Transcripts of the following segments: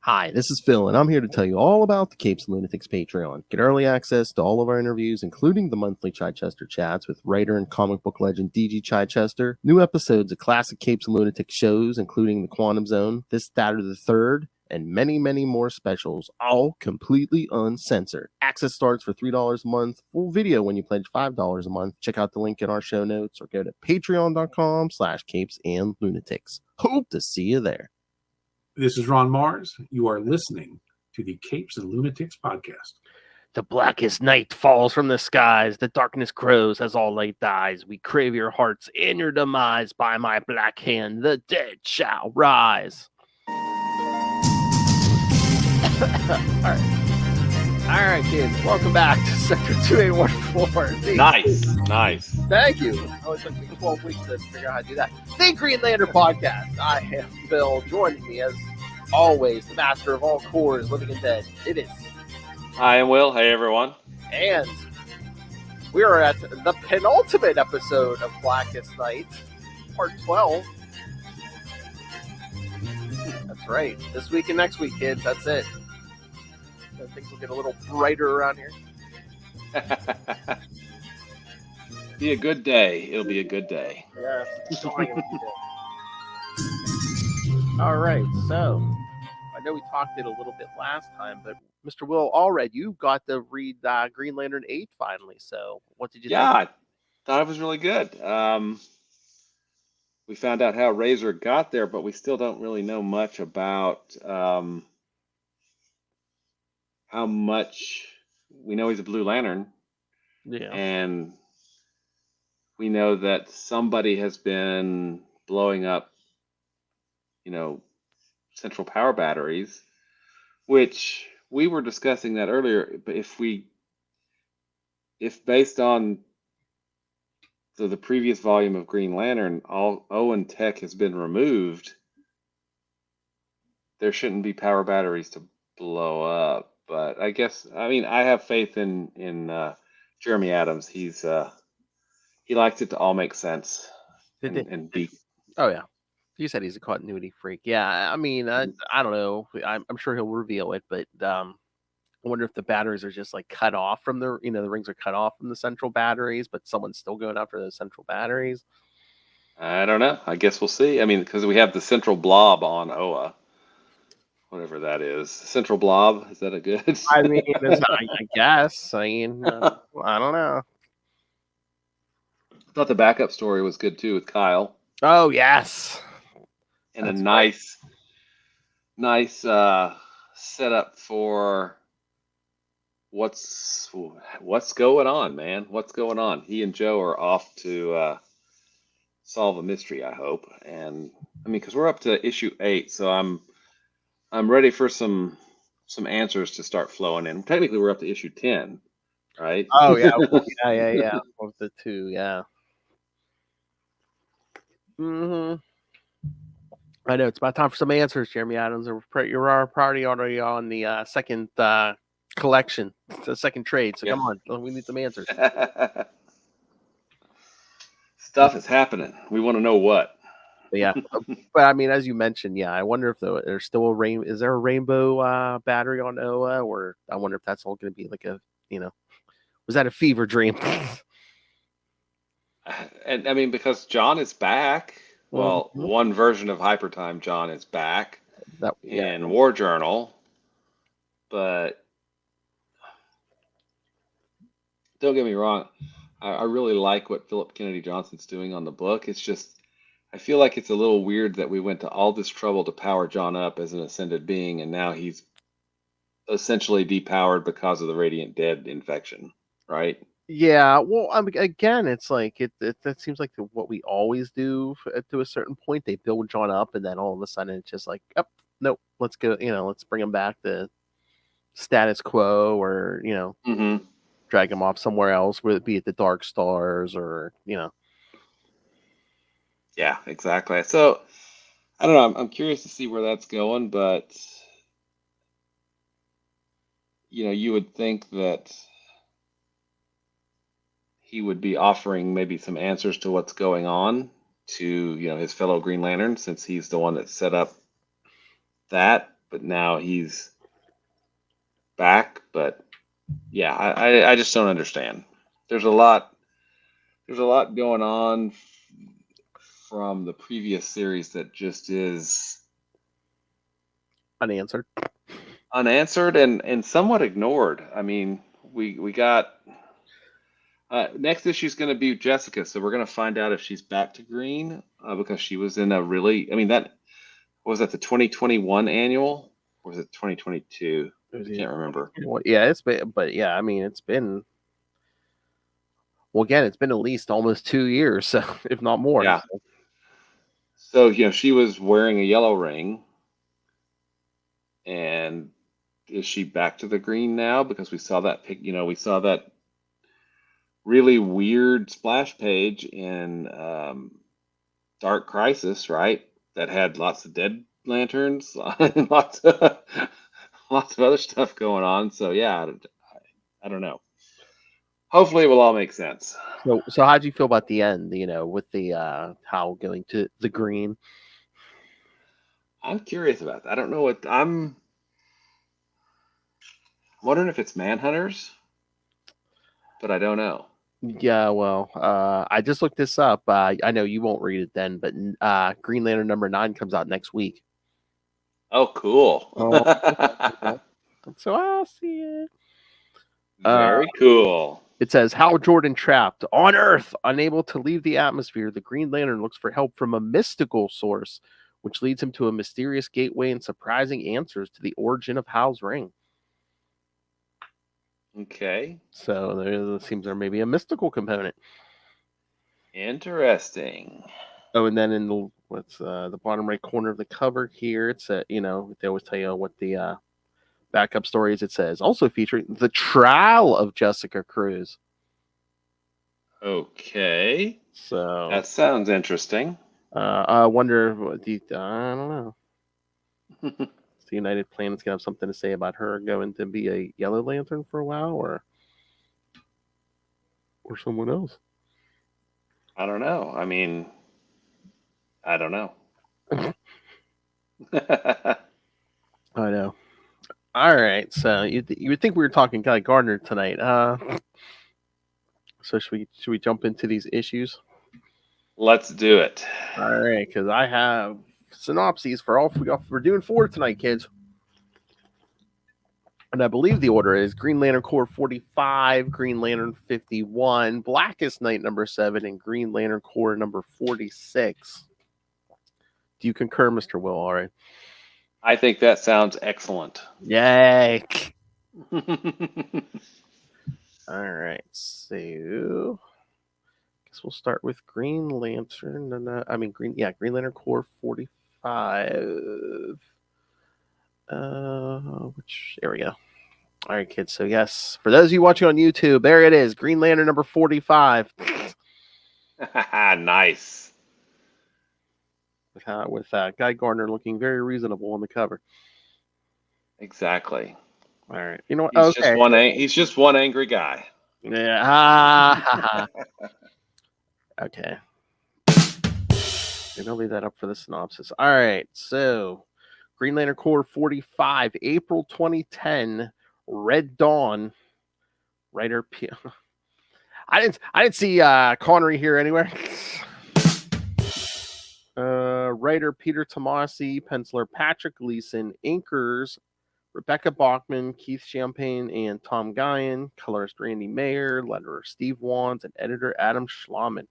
Hi, this is Phil, and I'm here to tell you all about the Capes and Lunatics Patreon. Get early access to all of our interviews, including the monthly Chichester chats with writer and comic book legend DG Chichester, new episodes of classic Capes and Lunatics shows, including The Quantum Zone, This, That, or the Third, and many, many more specials, all completely uncensored. Access starts for $3 a month, full video when you pledge $5 a month. Check out the link in our show notes or go to patreon.com/capesandlunatics. Hope to see you there. This is Ron Mars. You are listening to the Capes and Lunatics podcast. The blackest night falls from the skies. The darkness grows as all light dies. We crave your hearts and your demise. By my black hand, the dead shall rise. All right, kids. Welcome back to Sector 2814. Nice. Thank you. Oh, it took me 12 weeks to figure out how to do that. The Green Lantern Podcast. I am Bill. Joining me, as always, the master of all cores, living and dead. It is. I am Will. Hey, everyone. And we are at the penultimate episode of Blackest Night, part 12. That's right. This week and next week, kids. That's it. Things will get a little brighter around here. Be a good day. It'll be a good day. Yeah. All right. So, I know we talked it a little bit last time, but Mr. Will Allred, you got to read Green Lantern 8 finally. So, what did you think? Yeah, I thought it was really good. We found out how Razor got there, but we still don't really know much about how much. We know he's a Blue Lantern. Yeah. And we know that somebody has been blowing up, central power batteries, which we were discussing that earlier. But if based on the previous volume of Green Lantern, all Owen tech has been removed, there shouldn't be power batteries to blow up. But I have faith in Jeremy Adams. He likes it to all make sense and be. Oh yeah, you said he's a continuity freak. Yeah, I mean, I don't know. I'm sure he'll reveal it, but I wonder if the batteries are just like cut off from the rings are cut off from the central batteries, but someone's still going after the central batteries. I don't know. I guess we'll see. I mean, because we have the central blob on Oa. Whatever that is. Central blob, is that a good? I mean, I guess. I mean, I don't know. I thought the backup story was good too with Kyle. Oh yes, and that's nice setup for what's going on, man. What's going on? He and Joe are off to solve a mystery, I hope. And I mean, because we're up to issue 8, so I'm ready for some answers to start flowing in. Technically, we're up to issue 10, right? Oh yeah, yeah. Of the two, yeah. I know it's about time for some answers, Jeremy Adams. You're already on the second collection, the second trade. So Come on, we need some answers. Stuff is happening. We want to know what. Yeah, but I mean, as you mentioned, yeah, I wonder if there's still is there a rainbow battery on Oa, or I wonder if that's all going to be like was that a fever dream? And I mean, because John is back. Well, one version of Hyper Time, John is back in War Journal, but don't get me wrong, I really like what Philip Kennedy Johnson's doing on the book. It's just, I feel like it's a little weird that we went to all this trouble to power John up as an ascended being, and now he's essentially depowered because of the Radiant Dead infection, right? Yeah, well, again, it's like that seems like what we always do to a certain point. They build John up, and then all of a sudden it's just like, oh, nope, let's go. Let's bring him back to status quo, or drag him off somewhere else, whether it be at the Dark Stars or Yeah, exactly. So I don't know. I'm curious to see where that's going, but you would think that he would be offering maybe some answers to what's going on to his fellow Green Lantern, since he's the one that set up that but now he's back. But yeah, I just don't understand. There's a lot going on from the previous series that just is Unanswered. and somewhat ignored. I mean, we got next issue is going to be Jessica, so we're going to find out if she's back to green because she was in a really. I mean, that was that the 2021 annual or was it 2022? I can't remember. Well, yeah, it's been, but yeah, I mean, it's been. Well, again, it's been at least almost 2 years, so if not more. Yeah. So she was wearing a yellow ring, and is she back to the green now? Because we saw that pic. We saw that really weird splash page in Dark Crisis, right? That had lots of dead lanterns, and lots of other stuff going on. So yeah, I don't know. Hopefully, it will all make sense. So how'd you feel about the end? With the Hal going to the green. I'm curious about that. I don't know what I'm wondering if it's Manhunters, but I don't know. Yeah, well, I just looked this up. I know you won't read it then, but Green Lantern #9 comes out next week. Oh, cool. So I'll see it. Very cool. It says, Hal Jordan trapped on Earth, unable to leave the atmosphere. The Green Lantern looks for help from a mystical source, which leads him to a mysterious gateway and surprising answers to the origin of Hal's ring. Okay. So there seems there may be a mystical component. Interesting. Oh, and then in the bottom right corner of the cover here, it's they always tell you what the backup story is. It says also featuring the trial of Jessica Cruz. Okay. So that sounds interesting. I wonder I don't know. The United Planet's gonna have something to say about her going to be a Yellow Lantern for a while, or someone else. I don't know. I mean, I don't know. I know. All right, so you would think we were talking Guy Gardner tonight. So should we jump into these issues? Let's do it. All right, because I have synopses for all. We're doing 4 tonight, kids. And I believe the order is Green Lantern Corps 45, Green Lantern 51, Blackest Night #7, and Green Lantern Corps #46. Do you concur, Mr. Will? All right. I think that sounds excellent. Yay. All right. So guess we'll start with Green Lantern. Green Lantern Corps 45. There we go. All right, kids. So yes, for those of you watching on YouTube, there it is. Green Lantern #45. Nice. With Guy Gardner looking very reasonable on the cover. Exactly. All right. You know what? He's just one angry guy. Yeah. Okay. Maybe I'll leave that up for the synopsis. All right. So, Green Lantern Corps 45, April 2010, Red Dawn. Writer I didn't see Connery here anywhere. Writer Peter Tomasi, penciler Patrick Gleason, inkers Rebecca Bachman, Keith Champagne, and Tom Guyan, colorist Randy Mayer, letterer Steve Wands, and editor Adam Schlauman.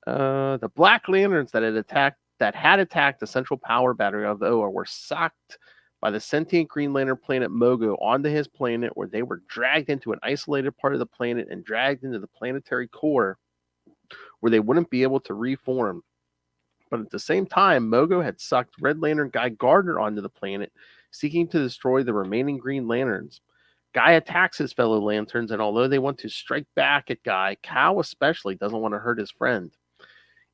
The Black Lanterns that had attacked the central power battery of Oa were sucked by the sentient Green Lantern planet Mogo onto his planet, where they were dragged into an isolated part of the planet and dragged into the planetary core, where they wouldn't be able to reform. But at the same time, Mogo had sucked Red Lantern Guy Gardner onto the planet, seeking to destroy the remaining Green Lanterns. Guy attacks his fellow Lanterns, and although they want to strike back at Guy, Cal especially doesn't want to hurt his friend.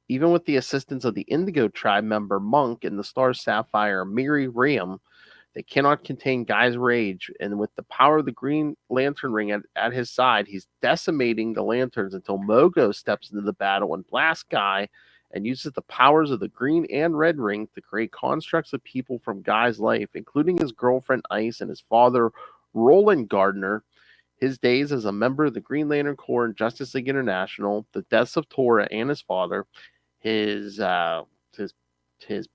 Even with the assistance of the Indigo Tribe member Monk and the Star Sapphire Miri Riam, they cannot contain Guy's rage, and with the power of the Green Lantern ring at his side, he's decimating the Lanterns until Mogo steps into the battle and blasts Guy and uses the powers of the green and red ring to create constructs of people from Guy's life, including his girlfriend Ice and his father Roland Gardner, his days as a member of the Green Lantern Corps and Justice League International, the deaths of Tora and his father, his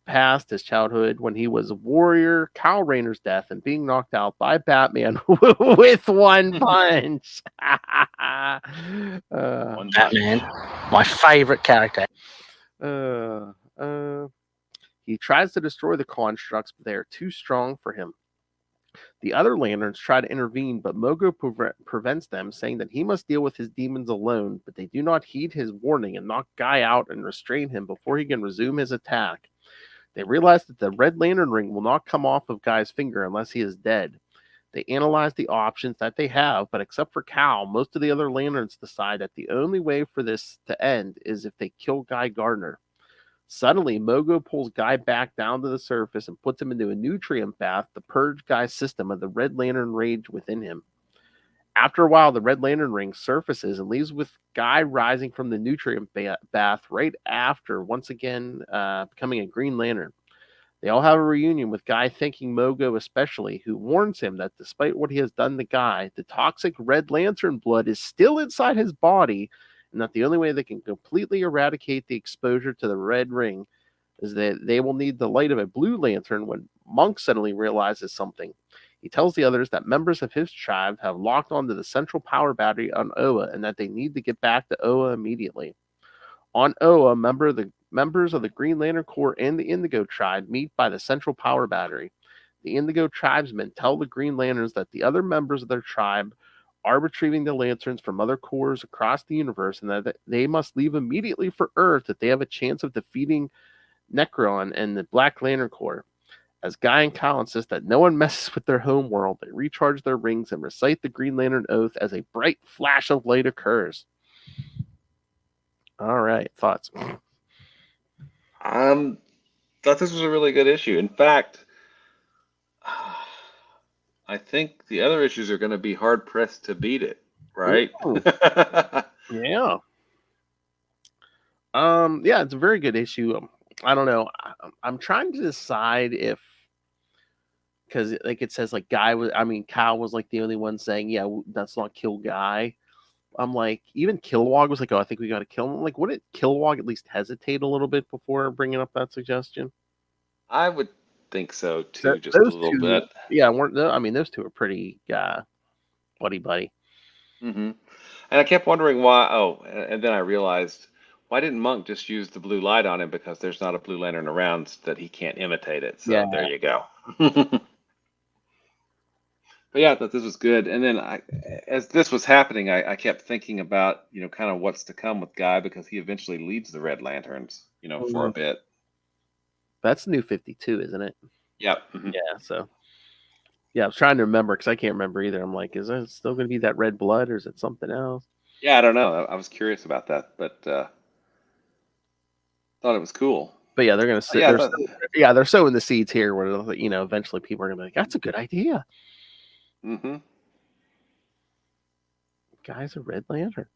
past, his childhood when he was a warrior, Kyle Rayner's death, and being knocked out by Batman with one punch. Batman, my favorite character. He tries to destroy the constructs, but they are too strong for him. The other lanterns try to intervene, but Mogo prevents them, saying that he must deal with his demons alone, but they do not heed his warning and knock Guy out and restrain him before he can resume his attack. They realize that the red lantern ring will not come off of Guy's finger unless he is dead. They analyze the options that they have, but except for Cal, most of the other lanterns decide that the only way for this to end is if they kill Guy Gardner. Suddenly, Mogo pulls Guy back down to the surface and puts him into a nutrient bath to purge Guy's system of the Red Lantern rage within him. After a while, the Red Lantern ring surfaces and leaves with Guy rising from the nutrient bath right after, once again, becoming a Green Lantern. They all have a reunion with Guy thanking Mogo especially, who warns him that despite what he has done to Guy, the toxic Red Lantern blood is still inside his body, and that the only way they can completely eradicate the exposure to the red ring is that they will need the light of a blue lantern. When Monk suddenly realizes something, he tells the others that members of his tribe have locked onto the central power battery on Oa and that they need to get back to Oa immediately. On Oa, members of the Green Lantern Corps and the Indigo tribe meet by the central power battery. The Indigo tribesmen tell the Green Lanterns that the other members of their tribe are retrieving the lanterns from other corps across the universe and that they must leave immediately for Earth if they have a chance of defeating Necron and the Black Lantern Corps. As Guy and Kyle insist that no one messes with their home world, they recharge their rings and recite the Green Lantern Oath as a bright flash of light occurs. All right, thoughts? Thought this was a really good issue. In fact, I think the other issues are going to be hard pressed to beat it, right? Yeah. Yeah, it's a very good issue. I don't know. I'm trying to decide if, because like it says like Kyle was like the only one saying, yeah, that's not kill Guy. I'm like, even Kilowog was like, oh, I think we got to kill him. I'm like, wouldn't Kilowog at least hesitate a little bit before bringing up that suggestion? I would think so too, just a little bit. Yeah, those two are pretty buddy. Mm-hmm. And I kept wondering why. Oh, and then I realized, why didn't Monk just use the blue light on him? Because there's not a blue lantern around so that he can't imitate it. So Yeah. There you go. But yeah, I thought this was good. And then as this was happening, I kept thinking about, kind of what's to come with Guy, because he eventually leads the Red Lanterns, for a bit. That's New 52, isn't it? Yep. Mm-hmm. Yeah, so. Yeah, I was trying to remember because I can't remember either. I'm like, is it still going to be that red blood or is it something else? Yeah, I don't know. I was curious about that, but thought it was cool. But yeah, they're going to they're sowing the seeds here where eventually people are going to be like, that's a good idea. Mm-hmm. Guy's a Red Lantern.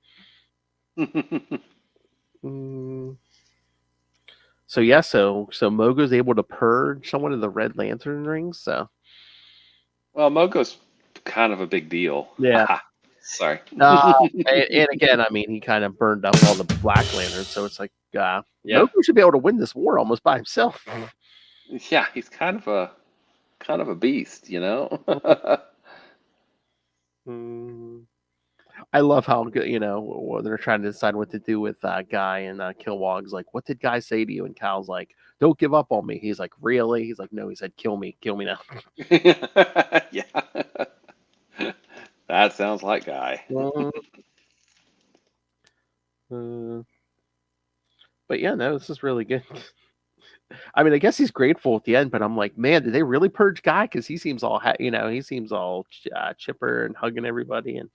So yeah, so Mogo's able to purge someone of the Red Lantern rings. So, well, Mogo's kind of a big deal. Yeah. Sorry. And again, he kind of burned up all the Black Lanterns, so it's like, Mogo should be able to win this war almost by himself. Yeah, he's kind of a beast, I love how good, they're trying to decide what to do with Guy and Kilowog's like, what did Guy say to you? And Kyle's like, don't give up on me. He's like, really? He's like, no, he said, kill me now. Yeah. That sounds like Guy. But yeah, no, this is really good. I guess he's grateful at the end, but I'm like, man, did they really purge Guy? Because he seems all, he seems all chipper and hugging everybody, and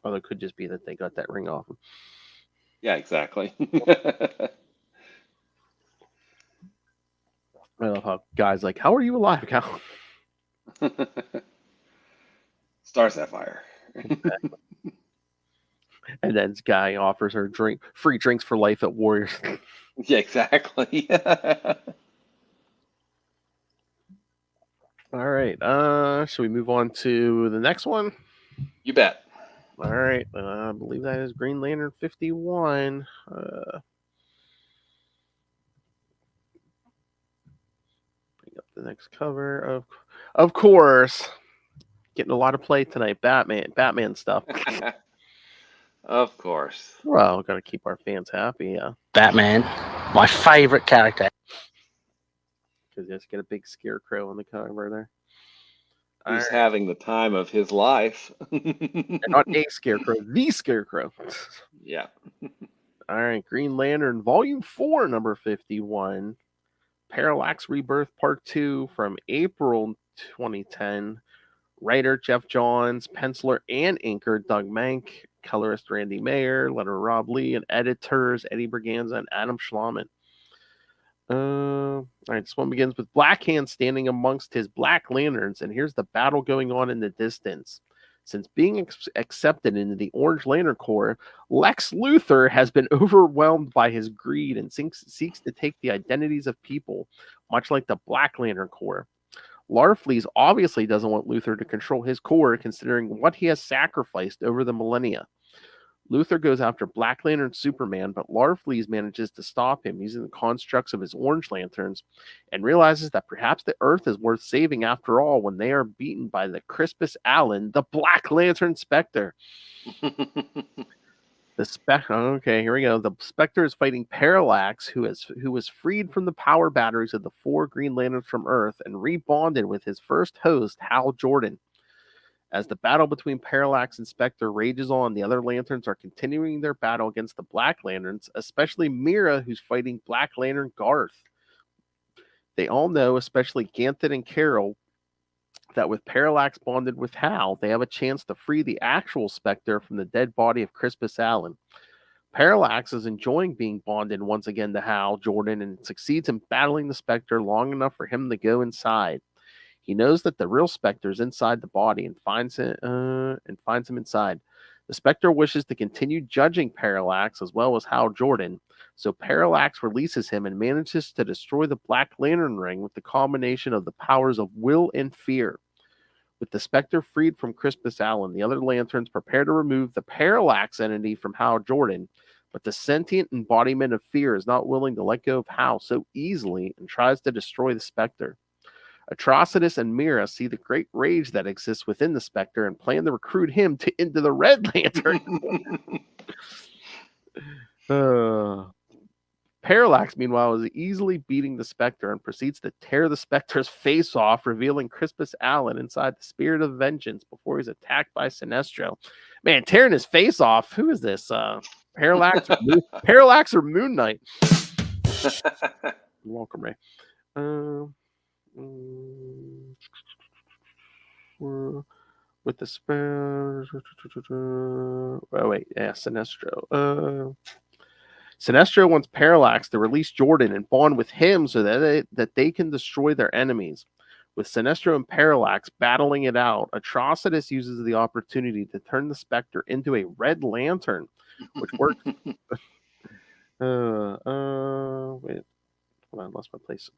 although it could just be that they got that ring off him. Yeah, exactly. I love how Guy's like, how are you alive, Cal? Star Sapphire. And then Guy offers her free drinks for life at Warriors. Yeah, exactly. All right. Should we move on to the next one? You bet. All right. I believe that is Green Lantern 51. Bring up the next cover. Of course. Getting a lot of play tonight. Batman stuff. Of course. Well, got to keep our fans happy. Yeah. Batman, my favorite character. Because you just get a big scarecrow on the cover there. Who's having the time of his life. And not a scarecrow, the scarecrow. Yeah. All right, Green Lantern Volume 4, number 51. Parallax Rebirth Part 2 from April 2010. Writer Jeff Johns, penciler and inker Doug Mank, colorist Randy Mayer, letterer Rob Lee, and editors Eddie Berganza and Adam Schlauman. All right, this one begins with Blackhand standing amongst his Black Lanterns, and here's the battle going on in the distance. Since being accepted into the Orange Lantern Corps, Lex Luthor has been overwhelmed by his greed and seeks to take the identities of people, much like the Black Lantern Corps. Larfleeze obviously doesn't want Luthor to control his Corps, considering what he has sacrificed over the millennia. Luthor goes after Black Lantern Superman, but Larfleeze manages to stop him using the constructs of his Orange Lanterns and realizes that perhaps the Earth is worth saving after all when they are beaten by the Crispus Allen, the Black Lantern Spectre. Okay, here we go. The Spectre is fighting Parallax, who was freed from the power batteries of the 4 Green Lanterns from Earth and rebonded with his first host, Hal Jordan. As the battle between Parallax and Spectre rages on, the other Lanterns are continuing their battle against the Black Lanterns, especially Mira, who's fighting Black Lantern Garth. They all know, especially Ganthet and Carol, that with Parallax bonded with Hal, they have a chance to free the actual Spectre from the dead body of Crispus Allen. Parallax is enjoying being bonded once again to Hal Jordan and succeeds in battling the Spectre long enough for him to go inside. He knows that the real Spectre is inside the body and finds him inside. The Spectre wishes to continue judging Parallax as well as Hal Jordan, so Parallax releases him and manages to destroy the Black Lantern ring with the combination of the powers of will and fear. With the Spectre freed from Crispus Allen, the other Lanterns prepare to remove the Parallax entity from Hal Jordan, but the sentient embodiment of fear is not willing to let go of Hal so easily and tries to destroy the Spectre. Atrocitus and Mira see the great rage that exists within the Spectre and plan to recruit him into the Red Lantern. Parallax, meanwhile, is easily beating the Spectre and proceeds to tear the Spectre's face off, revealing Crispus Allen inside the Spirit of Vengeance before he's attacked by Sinestro. Man, tearing his face off. Who is this? Parallax or Moon Knight? You're welcome, Ray. With the spell. Oh, wait. Yeah, Sinestro. Sinestro wants Parallax to release Jordan and bond with him so that they can destroy their enemies. With Sinestro and Parallax battling it out, Atrocitus uses the opportunity to turn the Spectre into a Red Lantern, which works. Wait. I lost my place.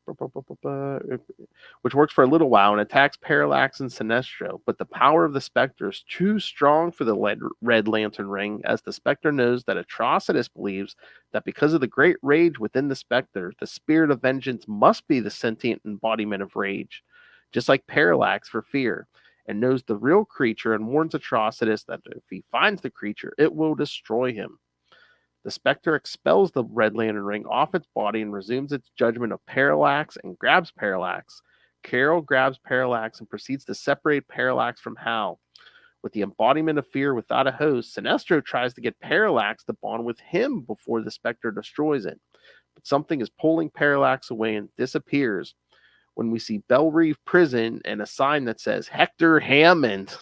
Which works for a little while and attacks Parallax and Sinestro, but the power of the Spectre is too strong for the Red Lantern ring, as the Spectre knows that Atrocitus believes that because of the great rage within the Spectre, the Spirit of Vengeance must be the sentient embodiment of rage, just like Parallax for fear, and knows the real creature and warns Atrocitus that if he finds the creature, it will destroy him. The Spectre expels the Red Lantern ring off its body and resumes its judgment of Parallax and grabs Parallax. Carol grabs Parallax and proceeds to separate Parallax from Hal. With the embodiment of fear without a host, Sinestro tries to get Parallax to bond with him before the Spectre destroys it. But something is pulling Parallax away and disappears when we see Belle Reve Prison and a sign that says Hector Hammond.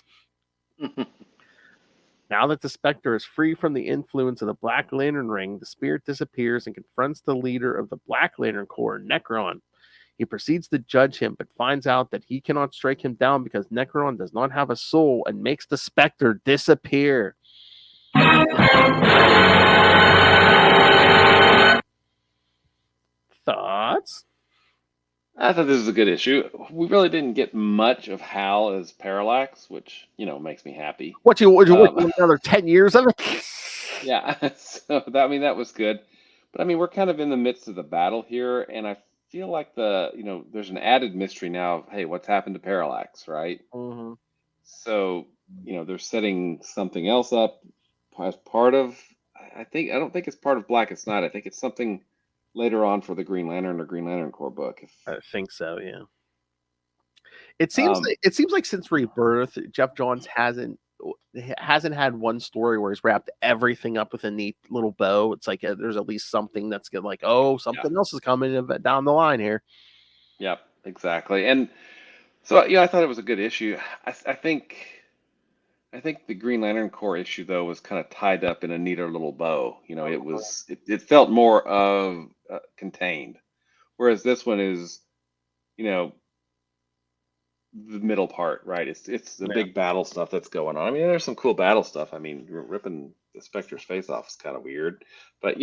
Now that the Spectre is free from the influence of the Black Lantern ring, the spirit disappears and confronts the leader of the Black Lantern Corps, Necron. He proceeds to judge him, but finds out that he cannot strike him down because Necron does not have a soul and makes the Spectre disappear. Thoughts? I thought this was a good issue. We really didn't get much of Hal as Parallax, which, makes me happy. What you Um, want another 10 years of it? Yeah, so that was good. But we're kind of in the midst of the battle here, and I feel like there's an added mystery now of, hey, what's happened to Parallax, right? Mm-hmm. So, they're setting something else up as part of, I don't think it's part of Blackest Night. I think it's something later on for the Green Lantern or Green Lantern Corps book. I think so, yeah. It seems like since Rebirth, Jeff Johns hasn't had one story where he's wrapped everything up with a neat little bow. It's like there's at least something that's good, like, oh, something else is coming down the line here. Yep, exactly. And so, I thought it was a good issue. I think the Green Lantern Corps issue, though, was kind of tied up in a neater little bow. It felt more of contained, whereas this one is, the middle part, right? It's the big battle stuff that's going on. There's some cool battle stuff. Ripping the Spectre's face off is kind of weird, but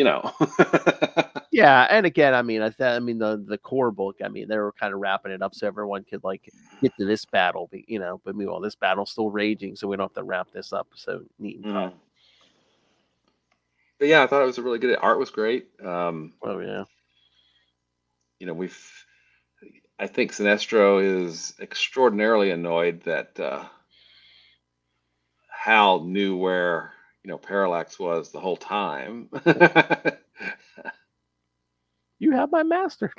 Yeah, and again, the core book, they were kind of wrapping it up so everyone could like get to this battle, but meanwhile this battle's still raging, so we don't have to wrap this up. So neat and tough. But yeah, I thought it was a really good. Art was great. Oh yeah. I think Sinestro is extraordinarily annoyed that Hal knew where Parallax was the whole time. You have my master.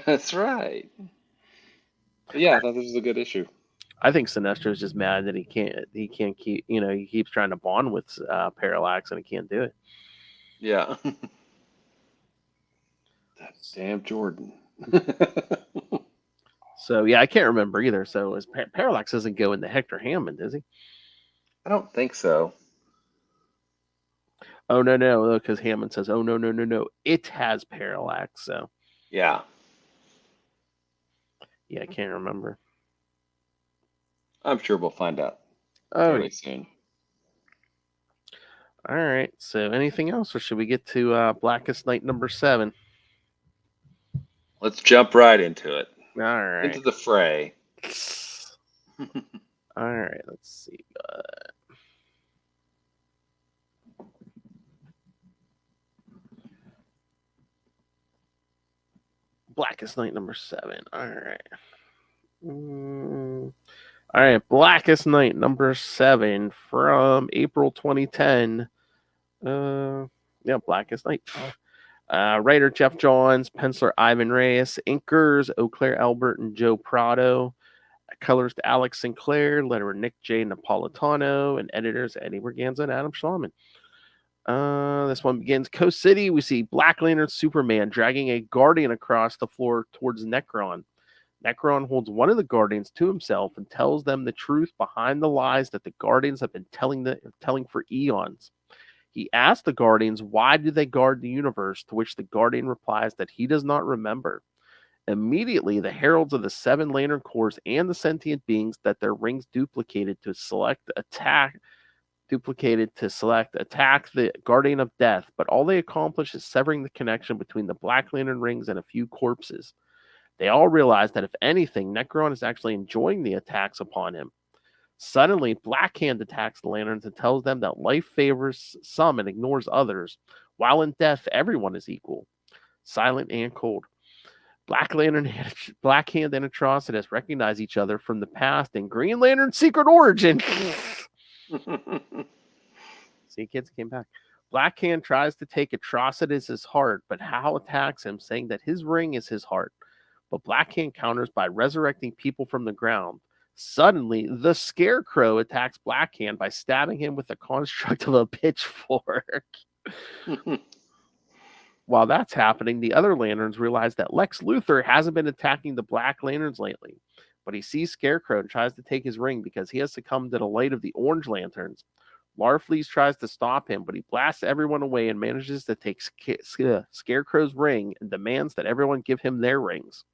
That's right. But yeah, I thought this was a good issue. I think Sinestro is just mad that he can't keep, he keeps trying to bond with Parallax and he can't do it. Yeah. That damn Jordan. So yeah, I can't remember either. So Parallax doesn't go into Hector Hammond, does he? I don't think so. Oh no, because Hammond says, "Oh no, it has Parallax." So yeah, I can't remember. I'm sure we'll find out fairly soon. All right. So anything else, or should we get to Blackest Night number 7? Let's jump right into it. All right. Into the fray. All right. Let's see. Blackest Night number 7. All right. All right. Blackest Night number 7 from April 2010. Blackest Night. Writer Jeff Johns, penciler Ivan Reyes, inkers Eau Claire Albert and Joe Prado, colors to Alex Sinclair, letterer Nick J. Napolitano, and editors Eddie Berganza and Adam Schlauman. This one begins Coast City. We see Black Lantern Superman dragging a Guardian across the floor towards Necron. Necron holds one of the Guardians to himself and tells them the truth behind the lies that the Guardians have been telling for eons. He asks the Guardians why do they guard the universe, to which the Guardian replies that he does not remember. Immediately, the heralds of the 7 Lantern Corps and the sentient beings that their rings duplicated to attack the Guardian of Death, but all they accomplish is severing the connection between the Black Lantern rings and a few corpses. They all realize that if anything, Necron is actually enjoying the attacks upon him. Suddenly, Blackhand attacks the Lanterns and tells them that life favors some and ignores others, while in death, everyone is equal. Silent and cold. Blackhand and Atrocitus recognize each other from the past in Green Lantern's Secret Origin. See, kids came back. Blackhand tries to take Atrocitus' heart, but Hal attacks him, saying that his ring is his heart. But Blackhand counters by resurrecting people from the ground. Suddenly, the Scarecrow attacks Blackhand by stabbing him with the construct of a pitchfork. While that's happening, the other Lanterns realize that Lex Luthor hasn't been attacking the Black Lanterns lately. But he sees Scarecrow and tries to take his ring because he has succumbed to the light of the Orange Lanterns. Larfleeze tries to stop him, but he blasts everyone away and manages to take Scarecrow's ring and demands that everyone give him their rings.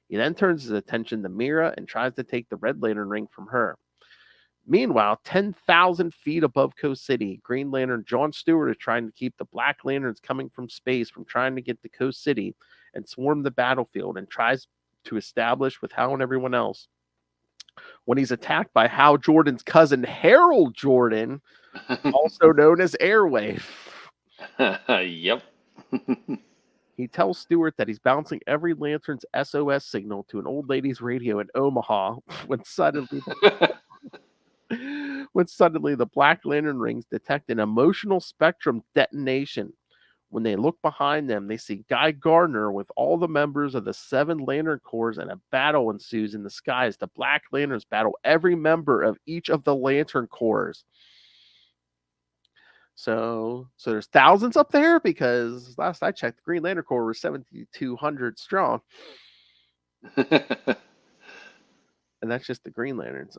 He then turns his attention to Mira and tries to take the Red Lantern ring from her. Meanwhile, 10,000 feet above Coast City, Green Lantern John Stewart is trying to keep the Black Lanterns coming from space from trying to get to Coast City and swarm the battlefield, and tries to establish with Hal and everyone else. When he's attacked by Hal Jordan's cousin, Harold Jordan, also known as Airwave. Yep. He tells Stewart that he's bouncing every lantern's SOS signal to an old lady's radio in Omaha when suddenly the Black Lantern rings detect an emotional spectrum detonation. When they look behind them, they see Guy Gardner with all the members of the 7 Lantern Corps, and a battle ensues in the sky as the Black Lanterns battle every member of each of the Lantern Corps. So there's thousands up there, because last I checked, the Green Lantern Corps was 7,200 strong. And that's just the Green Lanterns.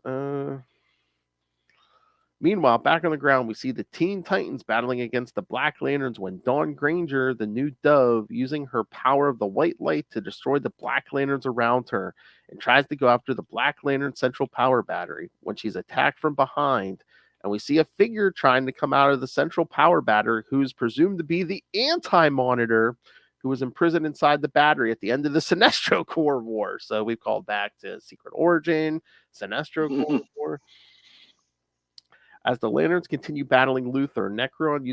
Meanwhile, back on the ground, we see the Teen Titans battling against the Black Lanterns when Dawn Granger, the new Dove, using her power of the white light to destroy the Black Lanterns around her, and tries to go after the Black Lantern Central Power Battery when she's attacked from behind. And we see a figure trying to come out of the Central Power Battery who is presumed to be the Anti-Monitor, who was imprisoned inside the battery at the end of the Sinestro Corps War. So we've called back to Secret Origin, Sinestro Corps War. As the Lanterns continue battling Luthor, Necron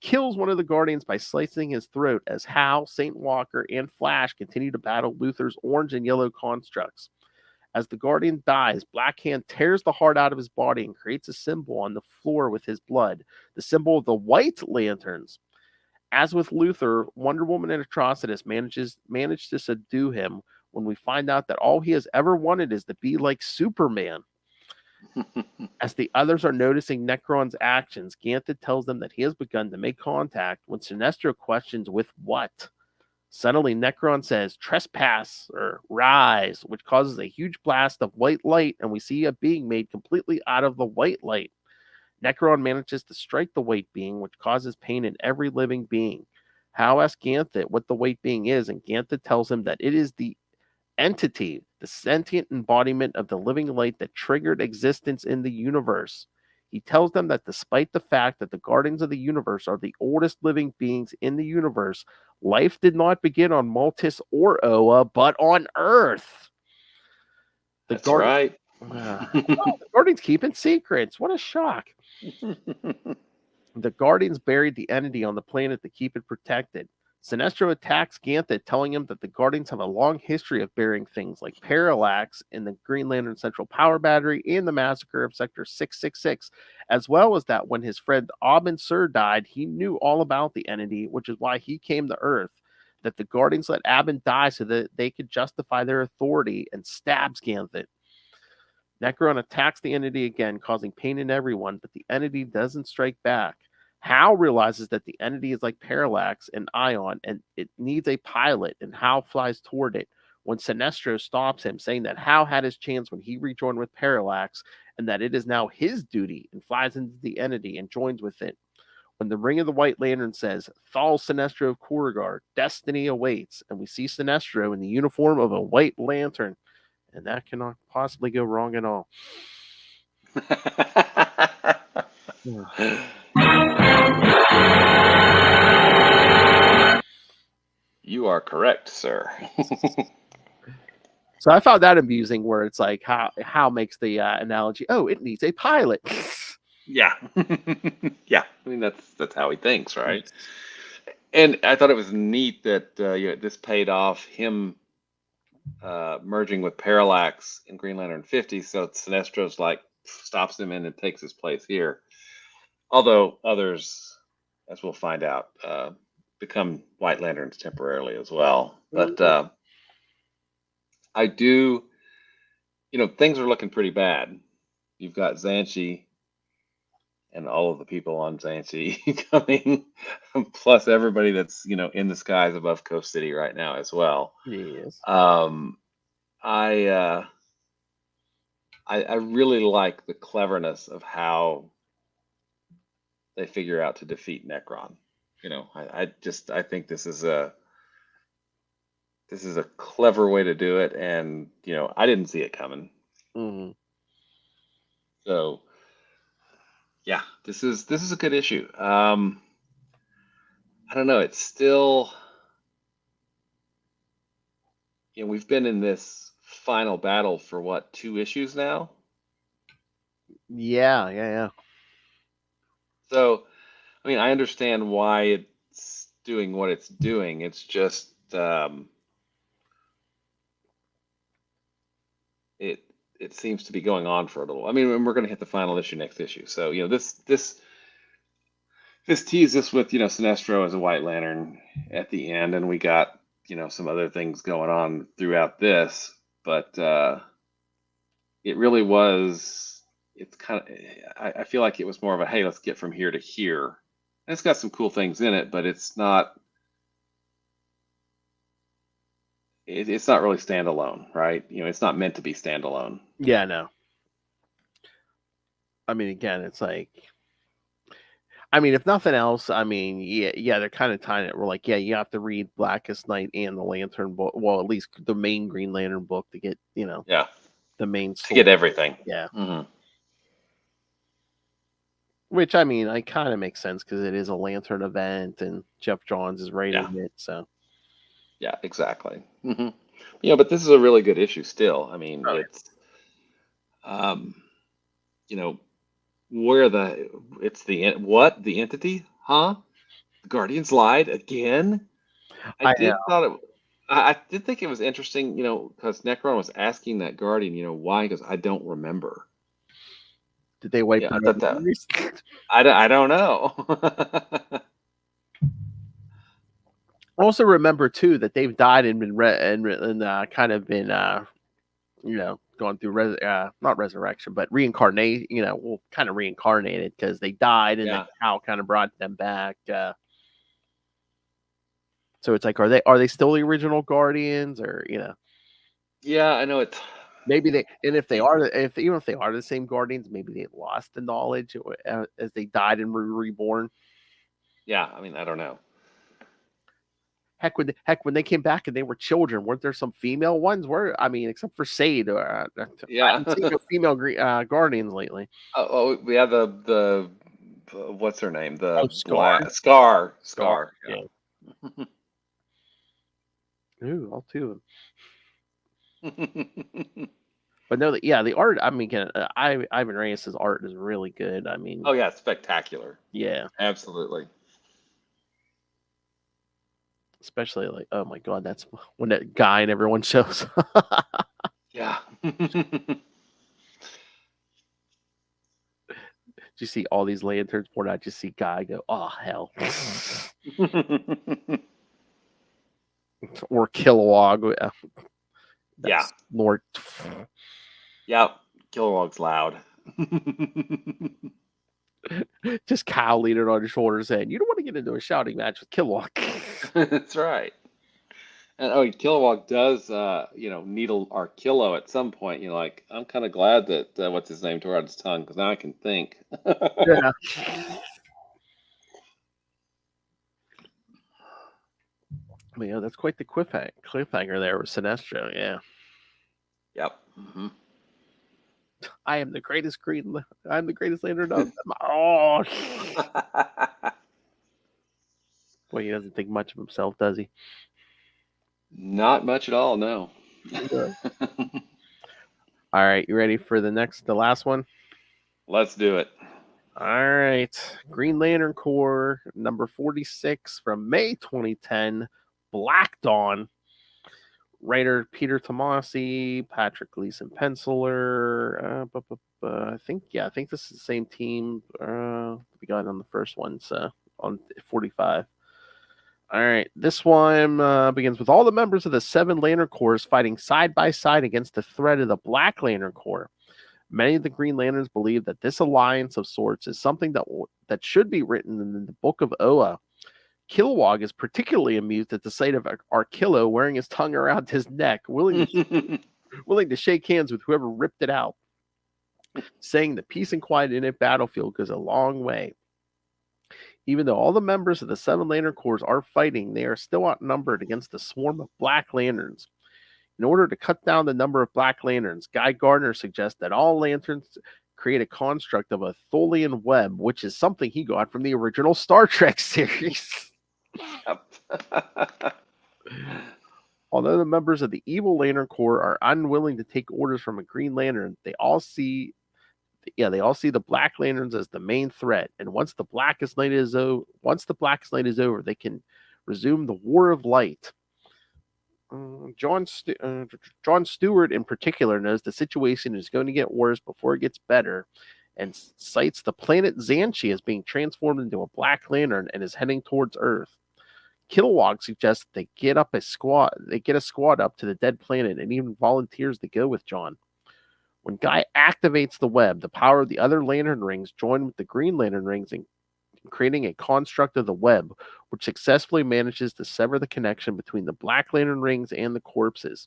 kills one of the Guardians by slicing his throat, as Hal, Saint Walker, and Flash continue to battle Luthor's orange and yellow constructs. As the Guardian dies, Black Hand tears the heart out of his body and creates a symbol on the floor with his blood, the symbol of the White Lanterns. As with Luthor, Wonder Woman and Atrocitus manage to subdue him when we find out that all he has ever wanted is to be like Superman. As the others are noticing Necron's actions, Ganthet tells them that he has begun to make contact when Sinestro questions with what. Suddenly, Necron says, "Trespass," or "Rise," which causes a huge blast of white light, and we see a being made completely out of the white light. Necron manages to strike the white being, which causes pain in every living being. Hal asks Ganthet what the white being is, and Ganthet tells him that it is the entity, the sentient embodiment of the living light that triggered existence in the universe. He tells them that despite the fact that the Guardians of the Universe are the oldest living beings in the universe, life did not begin on Maltis or Oa, but on Earth. That's right. The Guardians keeping secrets. What a shock. The Guardians buried the entity on the planet to keep it protected. Sinestro attacks Ganthet, telling him that the Guardians have a long history of burying things like Parallax in the Green Lantern Central Power Battery and the massacre of Sector 666, as well as that when his friend Abin Sur died, he knew all about the entity, which is why he came to Earth, that the Guardians let Abin die so that they could justify their authority, and stabs Ganthet. Necron attacks the entity again, causing pain in everyone, but the entity doesn't strike back. Hal realizes that the entity is like Parallax and Ion, and it needs a pilot, and Hal flies toward it when Sinestro stops him, saying that Hal had his chance when he rejoined with Parallax, and that it is now his duty, and flies into the entity and joins with it. When the Ring of the White Lantern says, "Thal Sinestro of Korrigar, destiny awaits," and we see Sinestro in the uniform of a White Lantern, and that cannot possibly go wrong at all. You are correct, sir. So I found that amusing, where it's like how makes the analogy, "Oh, it needs a pilot." Yeah. Yeah. I mean, that's how he thinks, right? And I thought it was neat that this paid off him merging with Parallax in Green Lantern 50, so Sinestro's like stops him in and takes his place here. Although others, as we'll find out, become White Lanterns temporarily as well. But I do, things are looking pretty bad. You've got Xanshi and all of the people on Xanshi coming, plus everybody that's, in the skies above Coast City right now as well. Yes. I really like the cleverness of how they figure out to defeat Necron. I think this is a clever way to do it, and I didn't see it coming. Mm-hmm. So yeah, this is a good issue. I don't know. It's still, we've been in this final battle for what, 2 issues now? Yeah. So, I mean, I understand why it's doing what it's doing. It's just, it seems to be going on for a little. I mean, and we're going to hit the final issue next issue. So, this teased us with, Sinestro as a White Lantern at the end, and we got, some other things going on throughout this, but it really was, it's kind of, I feel like it was more of a, hey, let's get from here to here. And it's got some cool things in it, but it's not really standalone, right? It's not meant to be standalone. Yeah, no. I mean, again, it's like, I mean, if nothing else, I mean, yeah, they're kind of tying it. We're like, yeah, you have to read Blackest Night and the Lantern book. Well, at least the main Green Lantern book to get, Yeah, the main to story. get everything. Yeah. Mm-hmm. Which, I mean, it kind of makes sense because it is a Lantern event and Jeff Johns is writing it. So, yeah, exactly. Mm-hmm. But this is a really good issue still. I mean, it's, it's the entity, huh? The Guardians lied again. I did think it was interesting, because Necron was asking that Guardian, why? Because I don't remember. Did they wipe I out thought the memories? I don't know. Also, remember too that they've died and been kind of been going through not resurrection but reincarnate. Kind of reincarnated because they died and then Hal kind of brought them back. So it's like, are they still the original Guardians, or Yeah, I know it's. Maybe they, and if they are, even if they are the same Guardians, maybe they lost the knowledge as they died and were reborn. Yeah, I mean, I don't know. Heck, when they came back and they were children, weren't there some female ones? I mean, except for Sade. I haven't seen no female Guardians lately. Oh, we have the what's her name? The Scar. Scar. Yeah. Ooh, all two of them. But no, the art. I mean, Ivan Reyes' art is really good. I mean, oh yeah, spectacular. Yeah, absolutely. Especially like, oh my god, that's when that guy and everyone shows. Yeah. Do you see all these lanterns poured out? Just see Guy go, oh hell. Or Kilowog. Yeah. Lord. Yep. Kilowog's loud. Just Kyle leaning on his shoulder saying, you don't want to get into a shouting match with Kilowog. That's right. And Kilowog does, needle our Kilo at some point. Like, I'm kind of glad that what's his name tore out his tongue, because now I can think. Yeah. Well, yeah, that's quite the cliffhanger there with Sinestro. Yeah. Yep. Mm-hmm. I am the greatest I'm the greatest Lantern of them. Oh. Well, he doesn't think much of himself, does he? Not much at all, no. All right, you ready for the last one? Let's do it. All right. Green Lantern Corps, number 46 from May 2010, Black Dawn. Writer Peter Tomasi, Patrick Gleason penciler. I think this is the same team we got on the first one, so on 45. All right, this one begins with all the members of the 7 Lantern Corps fighting side by side against the threat of the Black Lantern Corps. Many of the Green Lanterns believe that this alliance of sorts is something that should be written in the Book of Oa. Kilowog is particularly amused at the sight of Arkillo wearing his tongue around his neck, willing to shake hands with whoever ripped it out, saying that peace and quiet in a battlefield goes a long way. Even though all the members of the 7 Lantern Corps are fighting, they are still outnumbered against a swarm of Black Lanterns. In order to cut down the number of Black Lanterns, Guy Gardner suggests that all lanterns create a construct of a Tholian web, which is something he got from the original Star Trek series. Although the members of the evil Lantern Corps are unwilling to take orders from a Green Lantern, they all see the Black Lanterns as the main threat. And once the Blackest Night is over, they can resume the War of Light. John Stewart, in particular, knows the situation is going to get worse before it gets better, and cites the planet Xanthi as being transformed into a Black Lantern and is heading towards Earth. Kilowog suggests they get a squad up to the dead planet and even volunteers to go with John. When Guy activates the web, the power of the other Lantern Rings join with the Green Lantern Rings in creating a construct of the web, which successfully manages to sever the connection between the Black Lantern Rings and the corpses.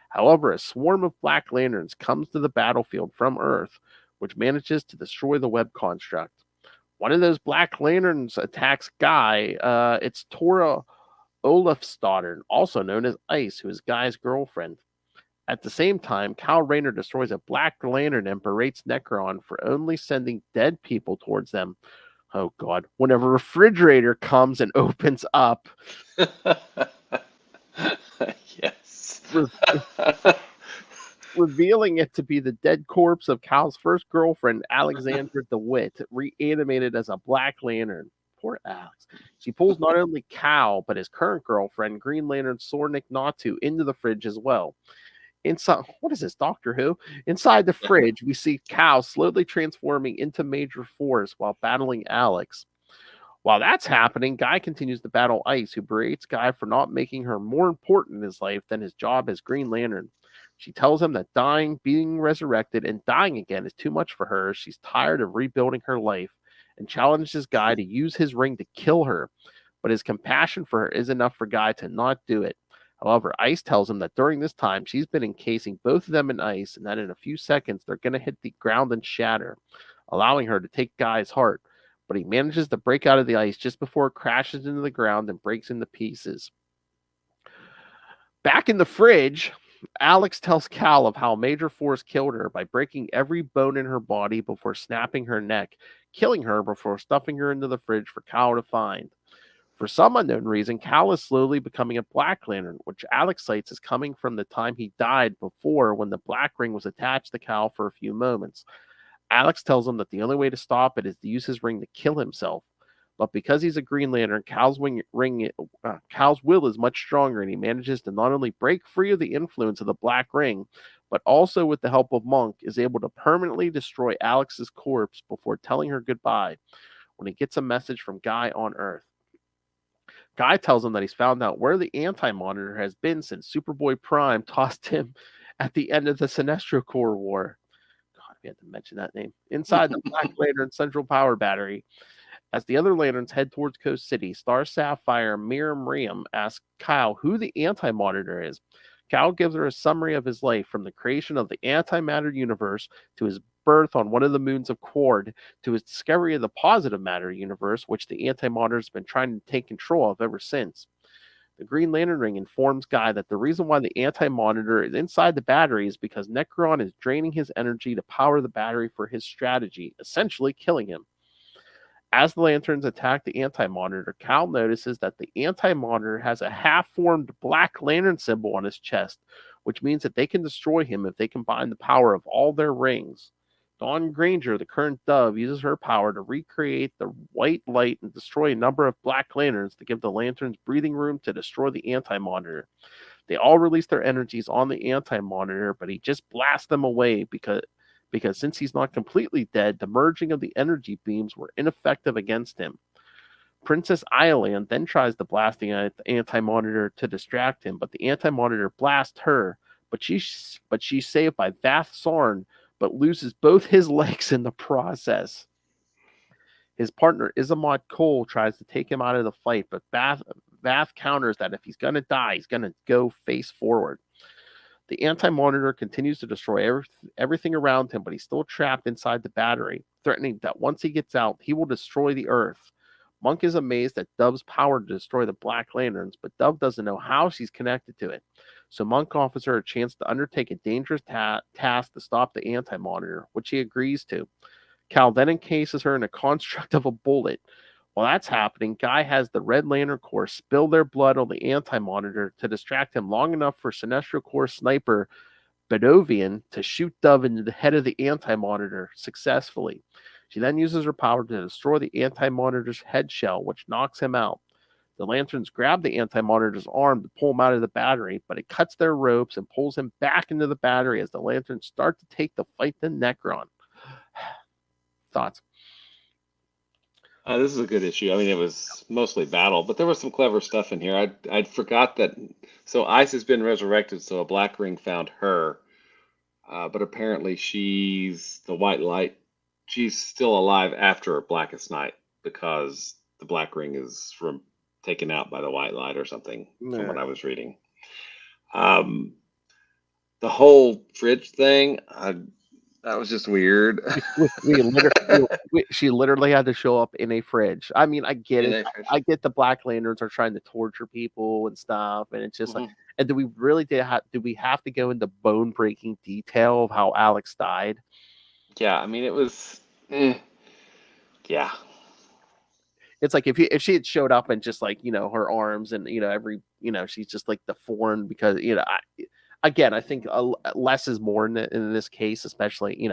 However, a swarm of Black Lanterns comes to the battlefield from Earth, which manages to destroy the web construct. One of those Black Lanterns attacks Guy. It's Tora Olafsdotter, also known as Ice, who is Guy's girlfriend. At the same time, Kal Rayner destroys a Black Lantern and berates Necron for only sending dead people towards them. Oh, God. When a refrigerator comes and opens up. Yes. Revealing it to be the dead corpse of Cal's first girlfriend, Alexandra DeWitt, reanimated as a Black Lantern. Poor Alex. She pulls not only Cal, but his current girlfriend, Green Lantern Sornik Natu, into the fridge as well. Inside, what is this, Doctor Who? Inside the fridge, we see Cal slowly transforming into Major Force while battling Alex. While that's happening, Guy continues to battle Ice, who berates Guy for not making her more important in his life than his job as Green Lantern. She tells him that dying, being resurrected, and dying again is too much for her. She's tired of rebuilding her life and challenges Guy to use his ring to kill her. But his compassion for her is enough for Guy to not do it. However, Ice tells him that during this time, she's been encasing both of them in ice and that in a few seconds, they're going to hit the ground and shatter, allowing her to take Guy's heart. But he manages to break out of the ice just before it crashes into the ground and breaks into pieces. Back in the fridge, Alex tells Cal of how Major Force killed her by breaking every bone in her body before snapping her neck, killing her before stuffing her into the fridge for Cal to find. For some unknown reason, Cal is slowly becoming a Black Lantern, which Alex cites as coming from the time he died before when the Black Ring was attached to Cal for a few moments. Alex tells him that the only way to stop it is to use his ring to kill himself. But because he's a Green Lantern, Cal's will is much stronger, and he manages to not only break free of the influence of the Black Ring, but also with the help of Monk, is able to permanently destroy Alex's corpse before telling her goodbye when he gets a message from Guy on Earth. Guy tells him that he's found out where the Anti-Monitor has been since Superboy Prime tossed him at the end of the Sinestro Corps War. God, we had to mention that name. Inside the Black Lantern Central Power Battery. As the other Lanterns head towards Coast City, Star Sapphire Miriam asks Kyle who the Anti-Monitor is. Kyle gives her a summary of his life from the creation of the antimatter universe to his birth on one of the moons of Quard to his discovery of the positive matter universe, which the Anti-Monitor has been trying to take control of ever since. The Green Lantern Ring informs Guy that the reason why the Anti-Monitor is inside the battery is because Necron is draining his energy to power the battery for his strategy, essentially killing him. As the Lanterns attack the Anti-Monitor, Cal notices that the Anti-Monitor has a half-formed Black Lantern symbol on his chest, which means that they can destroy him if they combine the power of all their rings. Dawn Granger, the current Dove, uses her power to recreate the white light and destroy a number of Black Lanterns to give the Lanterns breathing room to destroy the Anti-Monitor. They all release their energies on the Anti-Monitor, but he just blasts them away because since he's not completely dead, the merging of the energy beams were ineffective against him. Princess Ireland then tries to blast the Anti-Monitor to distract him, but the Anti-Monitor blasts her, but she's saved by Vath Sarn, but loses both his legs in the process. His partner, Isamot Cole, tries to take him out of the fight, but Vath counters that if he's going to die, he's going to go face forward. The Anti-Monitor continues to destroy everything around him, but he's still trapped inside the battery, threatening that once he gets out, he will destroy the Earth. Monk is amazed at Dove's power to destroy the Black Lanterns, but Dove doesn't know how she's connected to it. so Monk offers her a chance to undertake a dangerous task to stop the Anti-Monitor, which she agrees to. Cal then encases her in a construct of a bullet. While that's happening, Guy has the Red Lantern Corps spill their blood on the Anti-Monitor to distract him long enough for Sinestro Corps sniper Bedovian to shoot Dove into the head of the Anti-Monitor successfully. She then uses her power to destroy the Anti-Monitor's head shell, which knocks him out. The Lanterns grab the Anti-Monitor's arm to pull him out of the battery, but it cuts their ropes and pulls him back into the battery as the Lanterns start to take the fight to Necron. Thoughts? This is a good issue. I mean, it was mostly battle, but there was some clever stuff in here. I'd forgot that. So Ice has been resurrected, so a Black Ring found her, but apparently she's the White Light. She's still alive after Blackest Night because the Black Ring is taken out by the White Light or something, from what I was reading. The whole fridge thing, that was just weird. She literally had to show up in a fridge. I mean, I get it. I get the Black Lanterns are trying to torture people and stuff, and it's just like, and do we really do we have to go into bone breaking detail of how Alex died? Yeah, I mean, it was, yeah. It's like if she had showed up and just like, her arms and she's just like deformed because again, I think less is more in this case, especially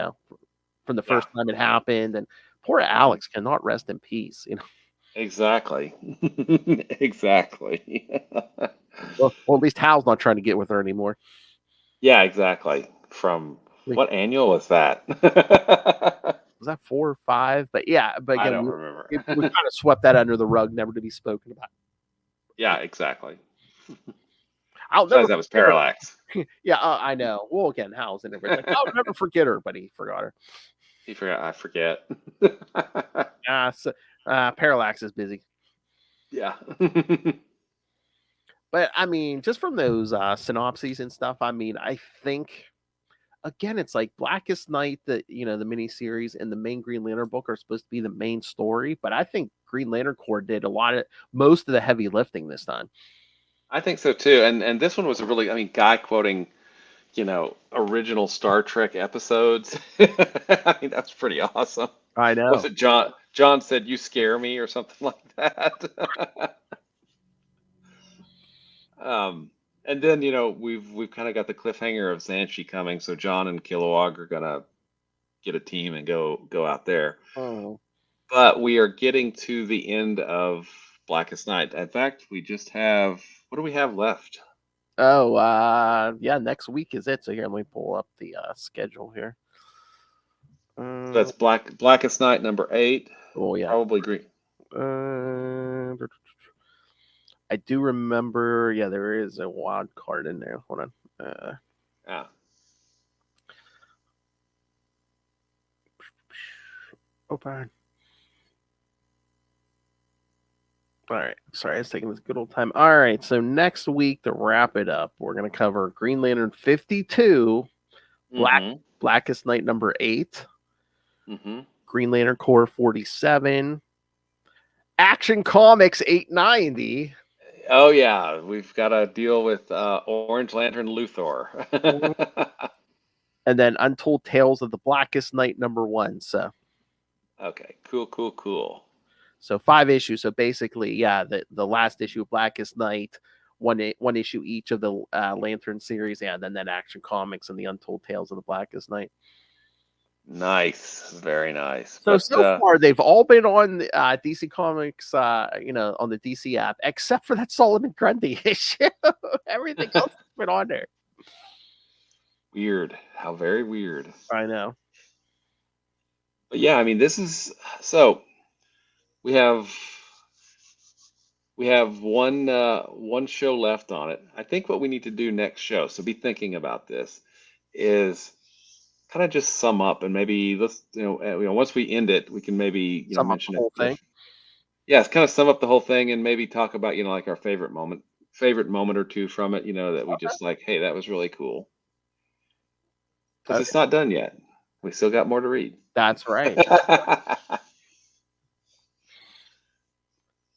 from the first time it happened, and poor Alex cannot rest in peace. Exactly. Exactly. Well, at least Hal's not trying to get with her anymore. Yeah, exactly. From what annual was that? Was that 4 or 5? But yeah, but again, I don't remember. we kind of swept that under the rug, never to be spoken about. Yeah, exactly. That was Parallax. Yeah, I know. Well, again, Hal's in it. I'll never forget her, but he forgot her. He forgot. I forget. So, Parallax is busy. Yeah. But I mean, just from those synopses and stuff, I mean, I think again, it's like Blackest Night, the miniseries and the main Green Lantern book are supposed to be the main story, but I think Green Lantern Corps did most of the heavy lifting this time. I think so too, and this one was Guy quoting, original Star Trek episodes. I mean, that's pretty awesome. I know. Was it John? John said, "You scare me," or something like that. And then we've kind of got the cliffhanger of Xanshi coming, so John and Kilowog are gonna get a team and go out there. Oh. But we are getting to the end of Blackest Night. In fact, we just have, what do we have left? Oh, yeah, next week is it. So here, let me pull up the schedule here. So that's Blackest Night number 8. Oh yeah, probably green. I do remember. Yeah, there is a wild card in there. Hold on. Yeah. Open. All right. Sorry, I was taking this good old time. All right. So next week, to wrap it up, we're going to cover Green Lantern 52, Blackest Night number 8, Green Lantern Corps 47, Action Comics 890. Oh, yeah. We've got to deal with Orange Lantern Luthor. And then Untold Tales of the Blackest Night number 1. So. Okay. Cool. So 5 issues. So basically, yeah, the last issue of Blackest Night, one issue each of the Lantern series, and then that Action Comics and the Untold Tales of the Blackest Night. Nice, very nice. So far they've all been on DC Comics, on the DC app, except for that Solomon Grundy issue. Everything else has been on there. Weird. How very weird. I know. But yeah, I mean, this is so. We have one show left on it. I think what we need to do next show, so be thinking about this, is kind of just sum up and maybe let's once we end it, we can maybe mention the whole thing. Yeah, it's kind of sum up the whole thing and maybe talk about like our favorite moment or two from it. That we just like, hey, that was really cool. Because it's not done yet. We still got more to read. That's right.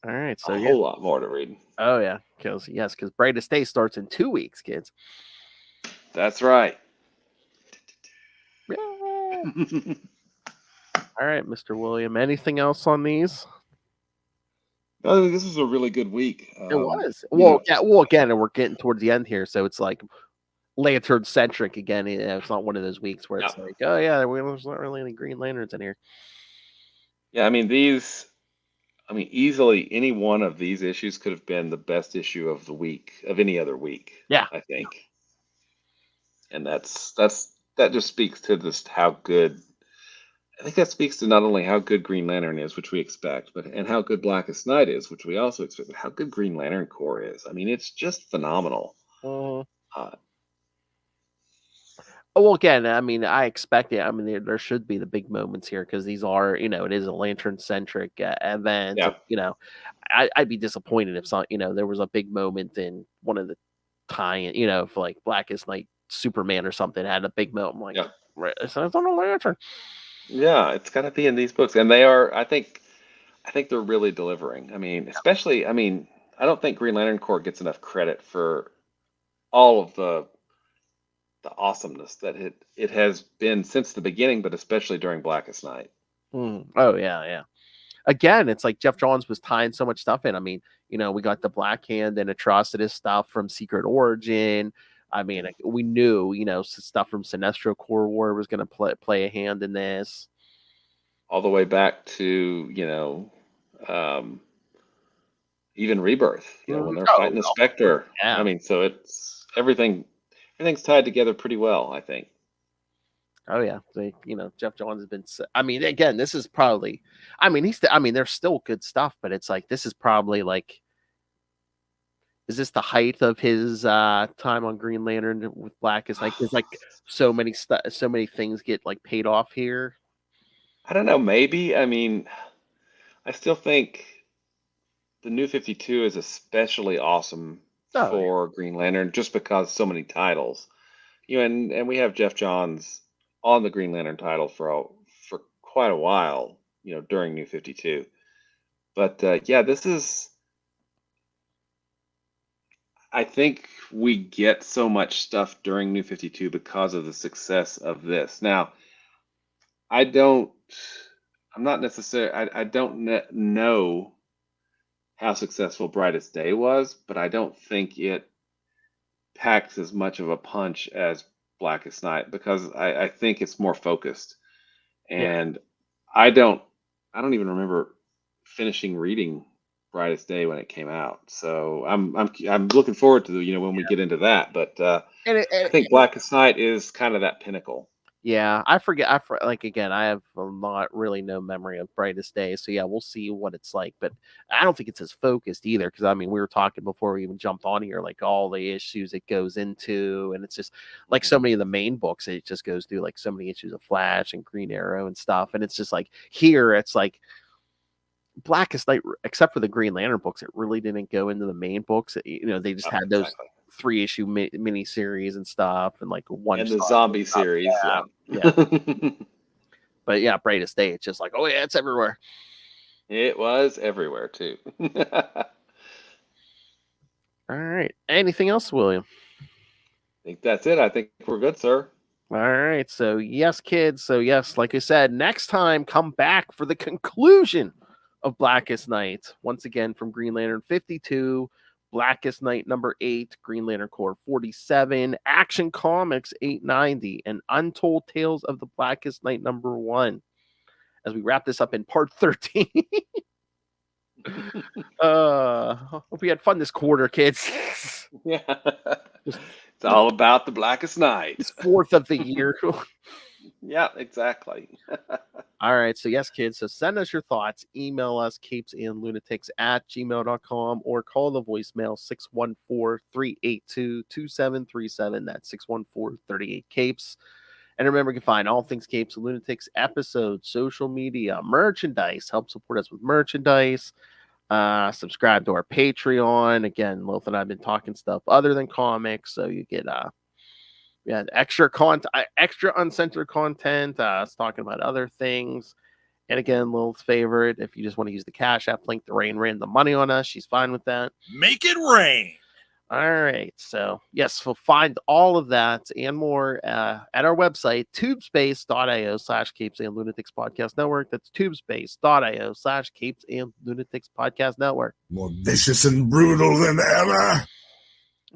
All right, so A yeah. whole lot more to read. Oh yeah, because Brightest Day starts in 2 weeks, kids. That's right. Yeah. All right, Mr. William. Anything else on these? I think this was a really good week. It was. You Well, know, yeah, well, again, and we're getting towards the end here, so it's like lantern centric again. It's not one of those weeks where it's yeah. like, oh yeah, there's not really any Green Lanterns in here. Yeah, I mean, easily any one of these issues could have been the best issue of the week, of any other week, Yeah. I think. And that just speaks to just how good. I think that speaks to not only how good Green Lantern is, which we expect, and how good Blackest Night is, which we also expect, but how good Green Lantern Corps is. I mean, it's just phenomenal. Mhm. Uh, Oh, well, again, I mean, I expect it. I mean, there should be the big moments here because these are, it is a lantern centric event. yeah, I'd be disappointed if there was a big moment in one of the tie-in, if like Blackest Night Superman or something had a big moment. I'm like, yeah, right, it's on a lantern. yeah. It's got to be in these books, and they are. I think they're really delivering. I mean, especially. I mean, I don't think Green Lantern Corps gets enough credit for all of the awesomeness that it has been since the beginning, but especially during Blackest Night. Oh yeah, yeah. Again, it's like Jeff Johns was tying so much stuff in. I mean, we got the Black Hand and Atrocitus stuff from Secret Origin. I mean, we knew, stuff from Sinestro Corps War was going to play a hand in this. All the way back to um, even Rebirth. When they're fighting the Spectre. Yeah. I mean, so it's everything's tied together pretty well, I think. Oh yeah, Jeff Johns has been. I mean, again, this is probably. I mean, there's still good stuff, but it's like this is probably like. Is this the height of his time on Green Lantern with Blackest Night? There's like so many things get like paid off here. I don't know. Maybe. I mean, I still think the New 52 is especially awesome Oh, for Green Lantern just because so many titles. And we have Jeff Johns on the Green Lantern title for quite a while. During New 52. But yeah, this is. I think we get so much stuff during New 52 because of the success of this. Now, I don't. I'm not necessarily. I don't know how successful Brightest Day was, but I don't think it packs as much of a punch as Blackest Night because I think it's more focused. yeah. And I don't even remember finishing reading Brightest Day when it came out. So I'm looking forward to when we get into that. But I think Blackest Night is kind of that pinnacle. Yeah, I forget. Like again, I have not really no memory of Brightest Day, so yeah, we'll see what it's like. But I don't think it's as focused either, because I mean, we were talking before we even jumped on here, like all the issues it goes into, and it's just like so many of the main books. It just goes through like so many issues of Flash and Green Arrow and stuff, and it's just like here, it's like Blackest Night, except for the Green Lantern books, it really didn't go into the main books. They just had those Exactly. 3-issue mini series and stuff, and like one And the shot zombie and stuff. series, Yeah. But yeah, Brightest Day, it's just like, oh yeah, it's everywhere. It was everywhere too. All right. Anything else, William? I think that's it. I think we're good, sir. All right. So yes, kids. So yes, like I said, next time come back for the conclusion of Blackest Night. Once again from Green Lantern 52, Blackest Night number 8, Green Lantern Corps 47, Action Comics 890, and Untold Tales of the Blackest Night number 1. As we wrap this up in part 13. Hope you had fun this quarter, kids. Yeah. It's all about the Blackest Night. It's 4th of the year. Yeah, exactly. All right. So, yes, kids. So, send us your thoughts. Email us, capesandlunatics@gmail.com, or call the voicemail 614-382-2737. That's 614-38-CAPES. And remember, you can find all things Capes and Lunatics, episodes, social media, merchandise. Help support us with merchandise. Subscribe to our Patreon. Again, Loth and I have been talking stuff other than comics, so you get extra content, extra uncensored content. It's talking about other things, And again, Lilith's favorite. If you just want to use the Cash App link to rain random money on us, she's fine with that. Make it rain. All right. So, yes, we'll find all of that and more at our website, tubespace.io/Capes and Lunatics Podcast Network. That's tubespace.io/Capes and Lunatics Podcast Network. More vicious and brutal than ever.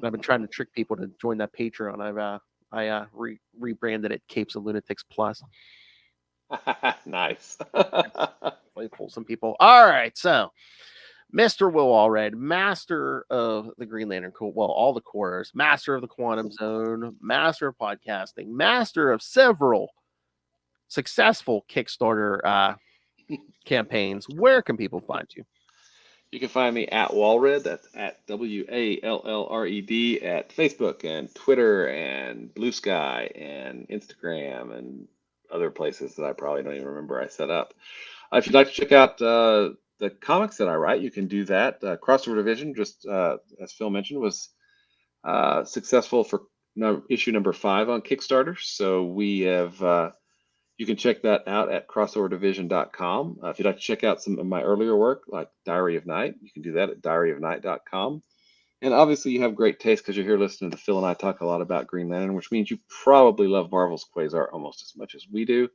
I've been trying to trick people to join that Patreon. I rebranded it Capes and Lunatics Plus. Nice. Hopefully pull some people. All right. So, Mr. Will Allred, master of the Green Lantern, all the cores, master of the Quantum Zone, master of podcasting, master of several successful Kickstarter campaigns. Where can people find you? You can find me at Walred. That's at WALLRED at Facebook and Twitter and Blue Sky and Instagram and other places that I probably don't even remember I set up. If you'd like to check out the comics that I write, you can do that. Crossover Division, just as Phil mentioned, was successful for issue number 5 on Kickstarter. So we have, you can check that out at crossoverdivision.com. If you'd like to check out some of my earlier work, like Diary of Night, you can do that at diaryofnight.com. And obviously you have great taste because you're here listening to Phil and I talk a lot about Green Lantern, which means you probably love Marvel's Quasar almost as much as we do.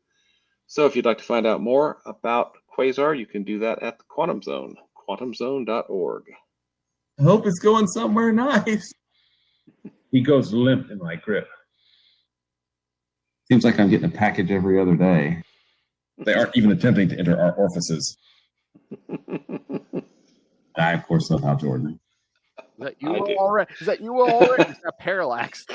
So if you'd like to find out more about Quasar, you can do that at the Quantum Zone, quantumzone.org. I hope it's going somewhere nice. He goes limp in my grip. Seems like I'm getting a package every other day. They aren't even attempting to enter our orifices. I, of course, love Hal Jordan. Is that you all right? Is that you all right? Is that Parallax?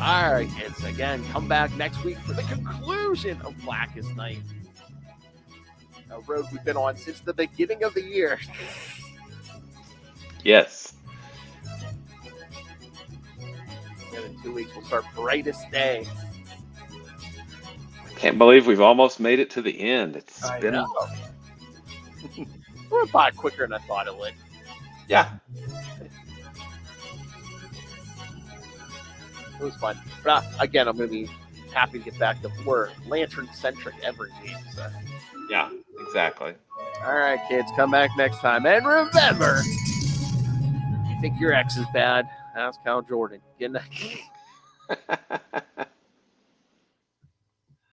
All right, kids. Again, come back next week for the conclusion of Blackest Night. A road we've been on since the beginning of the year. Yes. And in 2 weeks, we'll start Brightest Day. Can't believe we've almost made it to the end. It's I been know. We're about quicker than I thought it would. Yeah. It was fun. But again, I'm going to be happy to get back to more Lantern-centric every week. So. Yeah, exactly. All right, kids, come back next time. And remember, you think your ex is bad? Ask Hal Jordan. Good night.